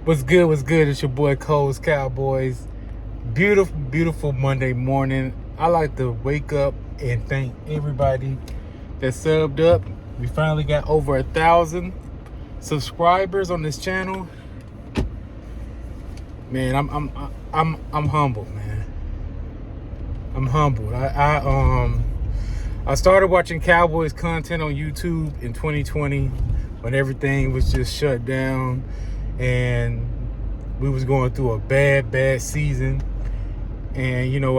What's good? What's good? It's your boy Cole's Cowboys. Beautiful, beautiful Monday morning. I like to wake up and thank everybody that subbed up. We finally got over 1,000 subscribers on this channel. Man, I'm humbled, man. I'm humbled. I started watching Cowboys content on YouTube in 2020 when everything was just shut down and we was going through a bad season. And you know,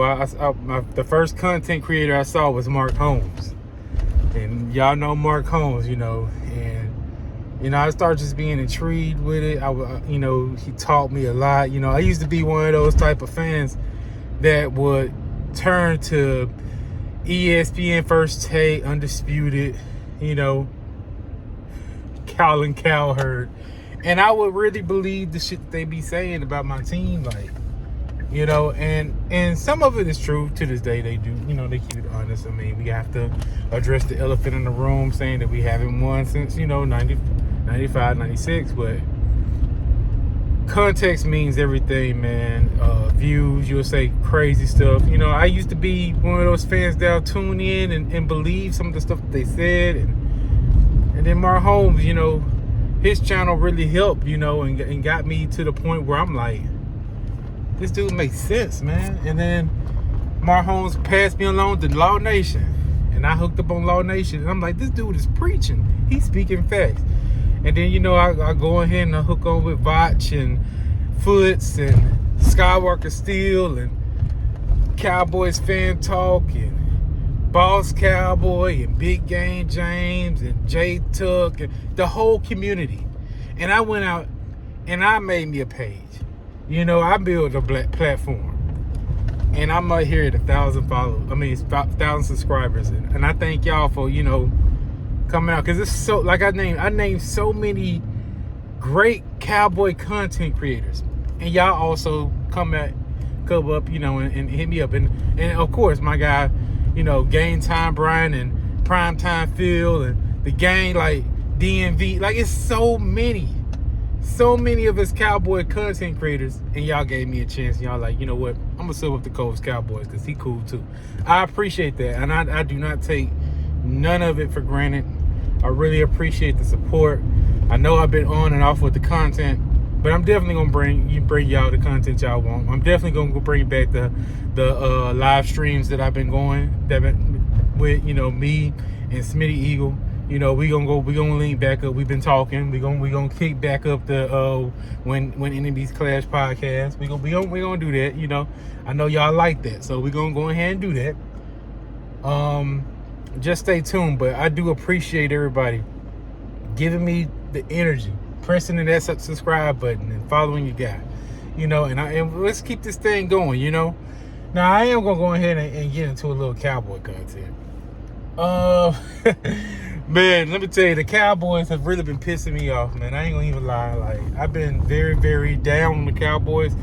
the first content creator I saw was Mark Holmes, and y'all know Mark Holmes, and I started just being intrigued with it. He taught me a lot. I used to be one of those type of fans that would turn to ESPN First Take, Undisputed, Colin Cowherd, and I would really believe the shit that they be saying about my team, and some of it is true. To this day, they do, they keep it honest. I mean, we have to address the elephant in the room, saying that we haven't won since, 90, 95, 96, but context means everything, man. Views, you'll say crazy stuff. I used to be one of those fans that'll tune in and believe some of the stuff that they said, and then Mark Holmes, his channel really helped, and got me to the point where I'm like, this dude makes sense, man. And then Mark Holmes passed me along to Law Nation, and I hooked up on Law Nation, and I'm like, this dude is preaching. He's speaking facts. And then, I go ahead and I hook on with Vach and Foots and Skywalker Steel and Cowboys Fan Talk and Boss Cowboy and Big Game James and Jay Tuck and the whole community. And I went out and I made me a page. I built a black platform. And I'm out here at 1,000 subscribers. And I thank y'all for, coming out, because it's so, like I named so many great Cowboy content creators, and y'all also come up, and hit me up, and of course my guy, Game Time Brian and Prime Time Phil and the gang, like DMV, like it's so many of us Cowboy content creators, and y'all gave me a chance. And y'all like, you know what? I'm gonna sub up the Cole's Cowboys because he cool too. I appreciate that, and I do not take none of it for granted. I really appreciate the support. I know I've been on and off with the content, but I'm definitely gonna bring y'all the content y'all want. I'm definitely gonna bring back the live streams that I've been going with me and Smitty Eagle. We gonna link back up. We've been talking. We gonna kick back up the when enemies clash podcast. We gonna do that. I know y'all like that, so we gonna go ahead and do that. Just stay tuned, but I do appreciate everybody giving me the energy, pressing that subscribe button and following your guy, and let's keep this thing going, Now I am gonna go ahead and get into a little Cowboy content. Man, let me tell you, the Cowboys have really been pissing me off, man. I ain't gonna even lie. Like, I've been very, very down on the Cowboys,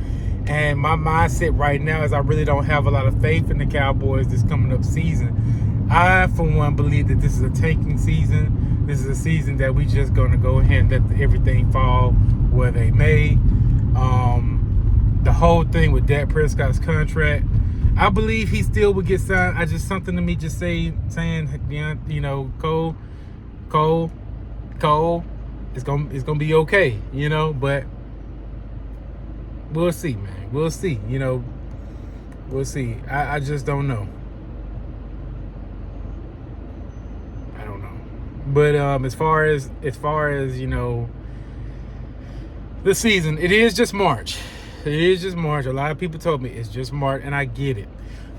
and my mindset right now is I really don't have a lot of faith in the Cowboys this coming up season. I, for one, believe that this is a tanking season. This is a season that we just going to go ahead and let everything fall where they may. The whole thing with Dak Prescott's contract, I believe he still would get signed. I just, something to me just saying, Cole, it's gonna be okay, but we'll see, man. We'll see, we'll see. I just don't know. But as far as the season, it is just March. It is just March. A lot of people told me it's just March, and I get it.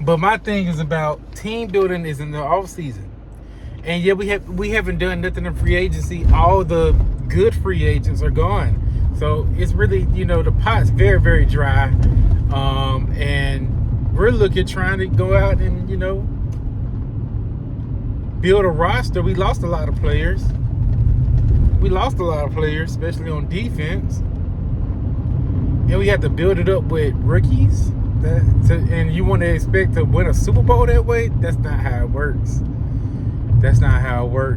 But my thing is about team building is in the off season, and yeah, we haven't done nothing in free agency. All the good free agents are gone, so it's really the pot's very, very dry, and we're trying to go out and build a roster. We lost a lot of players. Especially on defense. And we had to build it up with rookies. And you want to expect to win a Super Bowl that way? That's not how it works.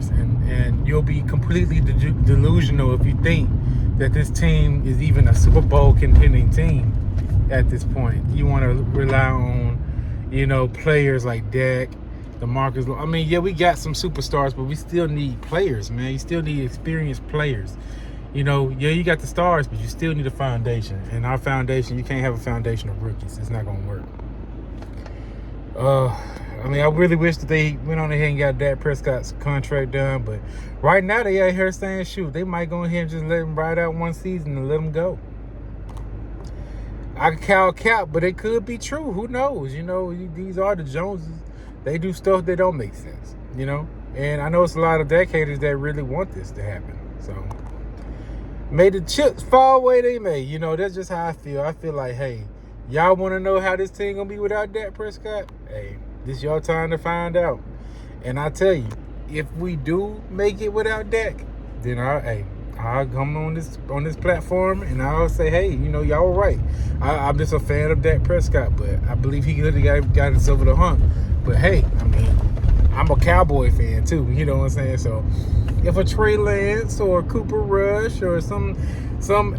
And you'll be completely delusional if you think that this team is even a Super Bowl contending team at this point. You want to rely on, players like Dak, DeMarcus. I mean, yeah, we got some superstars, but we still need players, man. You still need experienced players. Yeah, you got the stars, but you still need a foundation. And our foundation, you can't have a foundation of rookies. It's not going to work. I really wish that they went on ahead and got Dak Prescott's contract done, but right now they out here saying, shoot, they might go ahead and just let him ride out one season and let him go. I call cap, but it could be true. Who knows? These are the Joneses. They do stuff that don't make sense, And I know it's a lot of Dak haters that really want this to happen. So, may the chips fall where they may. That's just how I feel. I feel like, hey, y'all want to know how this team going to be without Dak Prescott? Hey, this your time to find out. And I tell you, if we do make it without Dak, then I'll come on this platform and I'll say, hey, y'all were right. I'm just a fan of Dak Prescott, but I believe he could have got us over the hump. But hey, I'm a Cowboy fan too. You know what I'm saying? So if a Trey Lance or a Cooper Rush or some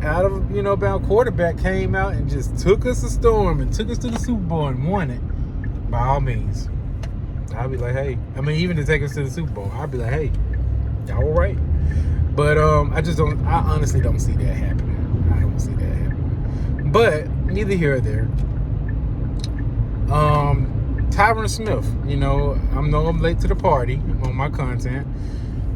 out of bound quarterback came out and just took us a storm and took us to the Super Bowl and won it, by all means, I'll be like, hey. Even to take us to the Super Bowl, I'll be like, hey, y'all were right. But I honestly don't see that happening. I don't see that happening. But neither here or there. Tyron Smith, I'm late to the party on my content.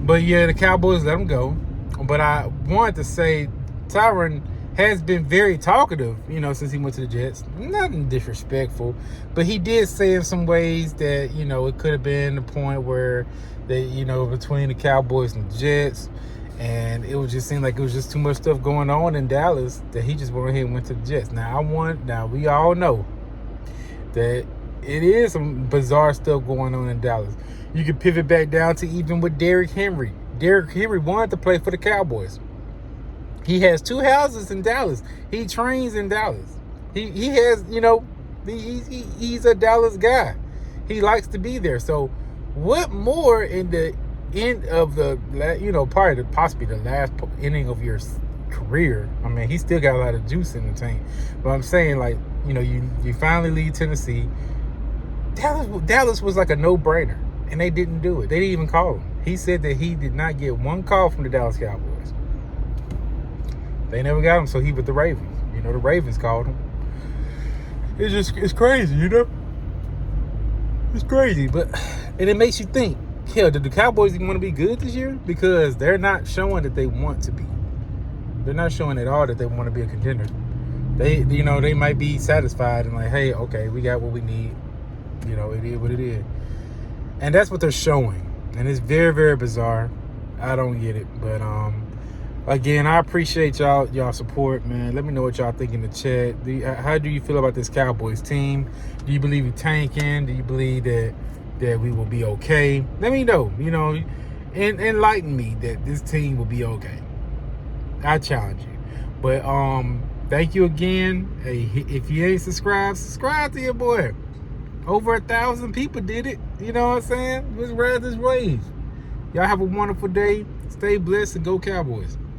But yeah, the Cowboys let him go. But I wanted to say Tyron has been very talkative, since he went to the Jets. Nothing disrespectful, but he did say in some ways that, it could have been the point where they, between the Cowboys and the Jets, and it would just seem like it was just too much stuff going on in Dallas that he just went ahead and went to the Jets. Now we all know that it is some bizarre stuff going on in Dallas. You can pivot back down to even with Derrick Henry. Derrick Henry wanted to play for the Cowboys. He has 2 houses in Dallas. He trains in Dallas. He has, he's a Dallas guy. He likes to be there. So what more in the end of the, possibly the last inning of your career? He still got a lot of juice in the tank. But I'm saying, you finally leave Tennessee. Dallas was like a no-brainer, and they didn't do it. They didn't even call him. He said that he did not get one call from the Dallas Cowboys. They never got him, so he with the Ravens. The Ravens called him. It's crazy, It's crazy, and it makes you think, hell, did the Cowboys even want to be good this year? Because they're not showing that they want to be. They're not showing at all that they want to be a contender. They might be satisfied and like, hey, okay, we got what we need. It is what it is. And that's what they're showing. And it's very, very bizarre. I don't get it. But again, I appreciate y'all support, man. Let me know what y'all think in the chat. How do you feel about this Cowboys team? Do you believe we're tanking? Do you believe that we will be okay? Let me know, and enlighten me that this team will be okay. I challenge you. But thank you again. Hey, if you ain't subscribe to your boy. Over 1,000 people did it. You know what I'm saying? Let's ride this wave. Y'all have a wonderful day. Stay blessed and go Cowboys.